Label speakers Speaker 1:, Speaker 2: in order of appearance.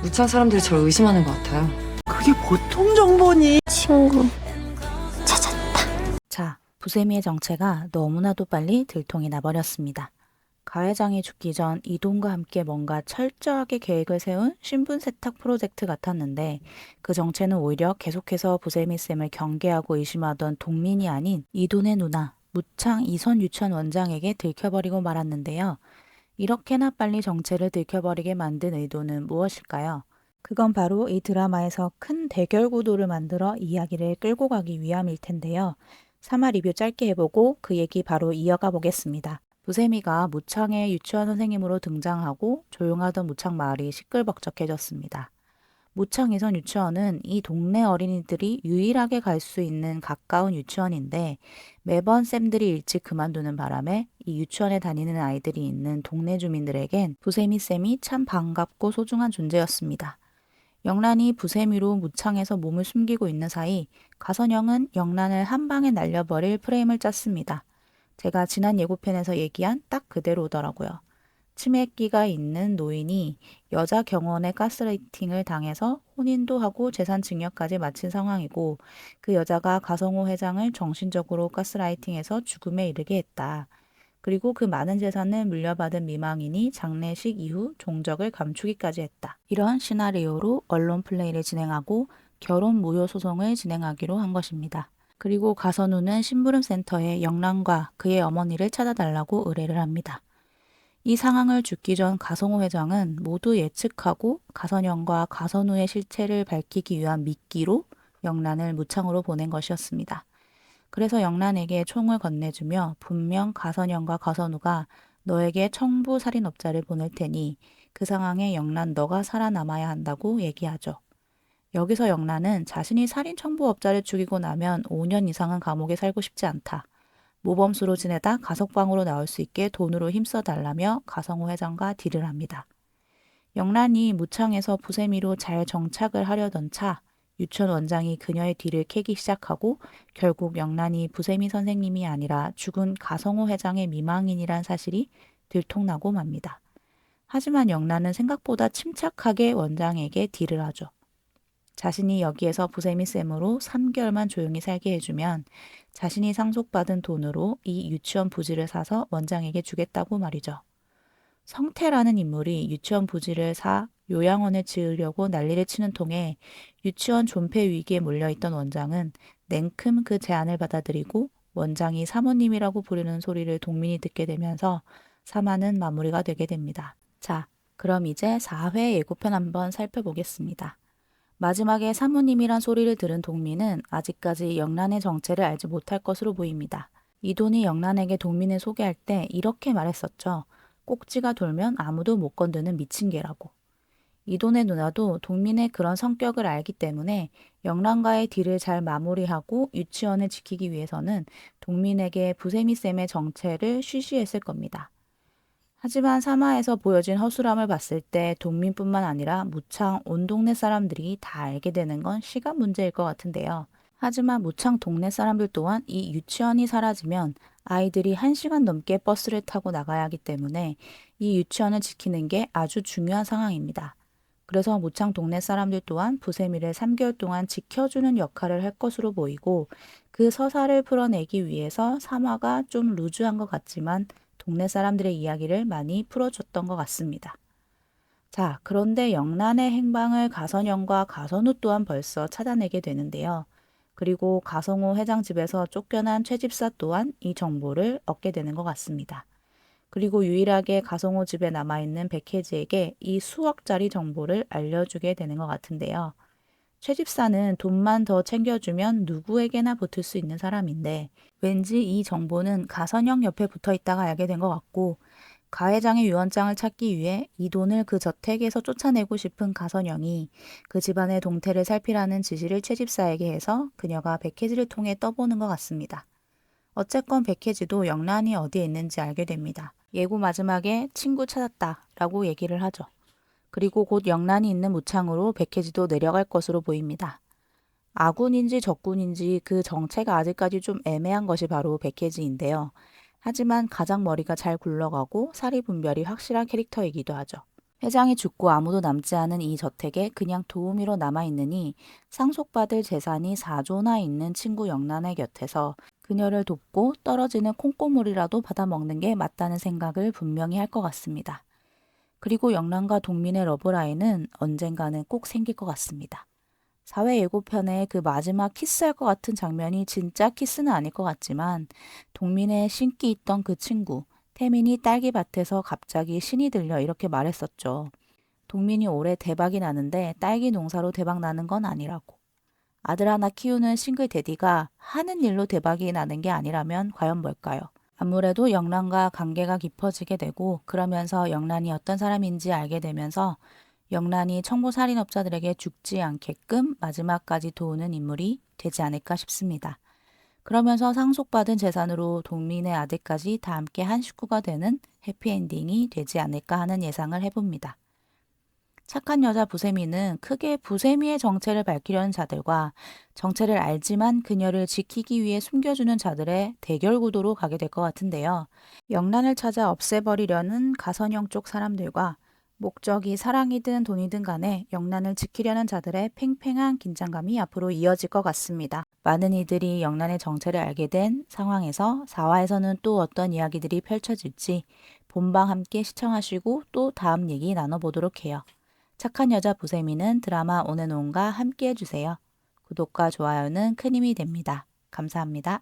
Speaker 1: 무창 사람들이 저를 의심하는 것 같아요.
Speaker 2: 그게 보통 정보니?
Speaker 3: 친구 찾았다.
Speaker 4: 자, 부세미의 정체가 너무나도 빨리 들통이 나버렸습니다. 가 회장이 죽기 전 이동과 함께 뭔가 철저하게 계획을 세운 신분 세탁 프로젝트 같았는데 그 정체는 오히려 계속해서 부세미 쌤을 경계하고 의심하던 동민이 아닌 이돈의 누나 무창 이선 유치원 원장에게 들켜버리고 말았는데요. 이렇게나 빨리 정체를 들켜버리게 만든 의도는 무엇일까요? 그건 바로 이 드라마에서 큰 대결 구도를 만들어 이야기를 끌고 가기 위함일 텐데요. 3화 리뷰 짧게 해보고 그 얘기 바로 이어가 보겠습니다. 부세미가 무창의 유치원 선생님으로 등장하고 조용하던 무창 마을이 시끌벅적해졌습니다. 무창 이선 유치원은 이 동네 어린이들이 유일하게 갈 수 있는 가까운 유치원인데 매번 쌤들이 일찍 그만두는 바람에 이 유치원에 다니는 아이들이 있는 동네 주민들에겐 부세미 쌤이 참 반갑고 소중한 존재였습니다. 영란이 부세미로 무창에서 몸을 숨기고 있는 사이 가선영은 영란을 한 방에 날려버릴 프레임을 짰습니다. 제가 지난 예고편에서 얘기한 딱 그대로더라고요. 치매기가 있는 노인이 여자 경원의 가스라이팅을 당해서 혼인도 하고 재산증여까지 마친 상황이고 그 여자가 가성호 회장을 정신적으로 가스라이팅해서 죽음에 이르게 했다. 그리고 그 많은 재산을 물려받은 미망인이 장례식 이후 종적을 감추기까지 했다. 이런 시나리오로 언론 플레이를 진행하고 결혼 무효 소송을 진행하기로 한 것입니다. 그리고 가선우는 심부름센터에 영란과 그의 어머니를 찾아달라고 의뢰를 합니다. 이 상황을 죽기 전 가성호 회장은 모두 예측하고 가선영과 가선우의 실체를 밝히기 위한 미끼로 영란을 무창으로 보낸 것이었습니다. 그래서 영란에게 총을 건네주며 분명 가선영과 가선우가 너에게 청부 살인업자를 보낼 테니 그 상황에 영란 너가 살아남아야 한다고 얘기하죠. 여기서 영란은 자신이 살인 청부업자를 죽이고 나면 5년 이상은 감옥에 살고 싶지 않다. 모범수로 지내다 가석방으로 나올 수 있게 돈으로 힘써달라며 가성호 회장과 딜을 합니다. 영란이 무창에서 부세미로 잘 정착을 하려던 차 유치원 원장이 그녀의 뒤를 캐기 시작하고 결국 영란이 부세미 선생님이 아니라 죽은 가성호 회장의 미망인이란 사실이 들통나고 맙니다. 하지만 영란은 생각보다 침착하게 원장에게 딜을 하죠. 자신이 여기에서 부세미 쌤으로 3개월만 조용히 살게 해주면 자신이 상속받은 돈으로 이 유치원 부지를 사서 원장에게 주겠다고 말이죠. 성태라는 인물이 유치원 부지를 사 요양원을 지으려고 난리를 치는 통에 유치원 존폐 위기에 몰려있던 원장은 냉큼 그 제안을 받아들이고 원장이 사모님이라고 부르는 소리를 동민이 듣게 되면서 3화는 마무리가 되게 됩니다. 자, 그럼 이제 4회 예고편 한번 살펴보겠습니다. 마지막에 사모님이란 소리를 들은 동민은 아직까지 영란의 정체를 알지 못할 것으로 보입니다. 이돈이 영란에게 동민을 소개할 때 이렇게 말했었죠. 꼭지가 돌면 아무도 못 건드는 미친 개라고. 이돈의 누나도 동민의 그런 성격을 알기 때문에 영란과의 딜을 잘 마무리하고 유치원을 지키기 위해서는 동민에게 부세미 쌤의 정체를 쉬쉬했을 겁니다. 하지만 3화에서 보여진 허술함을 봤을 때 동민뿐만 아니라 무창 온 동네 사람들이 다 알게 되는 건 시간 문제일 것 같은데요. 하지만 무창 동네 사람들 또한 이 유치원이 사라지면 아이들이 1시간 넘게 버스를 타고 나가야 하기 때문에 이 유치원을 지키는 게 아주 중요한 상황입니다. 그래서 무창 동네 사람들 또한 부세미를 3개월 동안 지켜주는 역할을 할 것으로 보이고 그 서사를 풀어내기 위해서 3화가 좀 루즈한 것 같지만 동네 사람들의 이야기를 많이 풀어줬던 것 같습니다. 자, 그런데 영란의 행방을 가선영과 가선우 또한 벌써 찾아내게 되는데요. 그리고 가성호 회장 집에서 쫓겨난 최 집사 또한 이 정보를 얻게 되는 것 같습니다. 그리고 유일하게 가성호 집에 남아있는 백혜지에게 이 수억짜리 정보를 알려주게 되는 것 같은데요. 최 집사는 돈만 더 챙겨주면 누구에게나 붙을 수 있는 사람인데 왠지 이 정보는 가선영 옆에 붙어 있다가 알게 된 것 같고 가 회장의 유언장을 찾기 위해 이 돈을 그 저택에서 쫓아내고 싶은 가선영이 그 집안의 동태를 살피라는 지시를 최 집사에게 해서 그녀가 백혜지를 통해 떠보는 것 같습니다. 어쨌건 백혜지도 영란이 어디에 있는지 알게 됩니다. 예고 마지막에 친구 찾았다 라고 얘기를 하죠. 그리고 곧 영란이 있는 무창으로 백혜지도 내려갈 것으로 보입니다. 아군인지 적군인지 그 정체가 아직까지 좀 애매한 것이 바로 백혜지인데요. 하지만 가장 머리가 잘 굴러가고 사리 분별이 확실한 캐릭터이기도 하죠. 회장이 죽고 아무도 남지 않은 이 저택에 그냥 도우미로 남아있느니 상속받을 재산이 4조나 있는 친구 영란의 곁에서 그녀를 돕고 떨어지는 콩고물이라도 받아먹는 게 맞다는 생각을 분명히 할 것 같습니다. 그리고 영란과 동민의 러브라인은 언젠가는 꼭 생길 것 같습니다. 사회 예고편에 그 마지막 키스할 것 같은 장면이 진짜 키스는 아닐 것 같지만 동민의 신기 있던 그 친구 태민이 딸기밭에서 갑자기 신이 들려 이렇게 말했었죠. 동민이 올해 대박이 나는데 딸기 농사로 대박 나는 건 아니라고. 아들 하나 키우는 싱글 데디가 하는 일로 대박이 나는 게 아니라면 과연 뭘까요? 아무래도 영란과 관계가 깊어지게 되고 그러면서 영란이 어떤 사람인지 알게 되면서 영란이 청부살인업자들에게 죽지 않게끔 마지막까지 도우는 인물이 되지 않을까 싶습니다. 그러면서 상속받은 재산으로 동민의 아들까지 다 함께 한 식구가 되는 해피엔딩이 되지 않을까 하는 예상을 해봅니다. 착한 여자 부세미는 크게 부세미의 정체를 밝히려는 자들과 정체를 알지만 그녀를 지키기 위해 숨겨주는 자들의 대결 구도로 가게 될 것 같은데요. 영란을 찾아 없애버리려는 가선영 쪽 사람들과 목적이 사랑이든 돈이든 간에 영란을 지키려는 자들의 팽팽한 긴장감이 앞으로 이어질 것 같습니다. 많은 이들이 영란의 정체를 알게 된 상황에서 4화에서는 또 어떤 이야기들이 펼쳐질지 본방 함께 시청하시고 또 다음 얘기 나눠보도록 해요. 착한 여자 부세미는 드라마 온앤온과 함께 해주세요. 구독과 좋아요는 큰 힘이 됩니다. 감사합니다.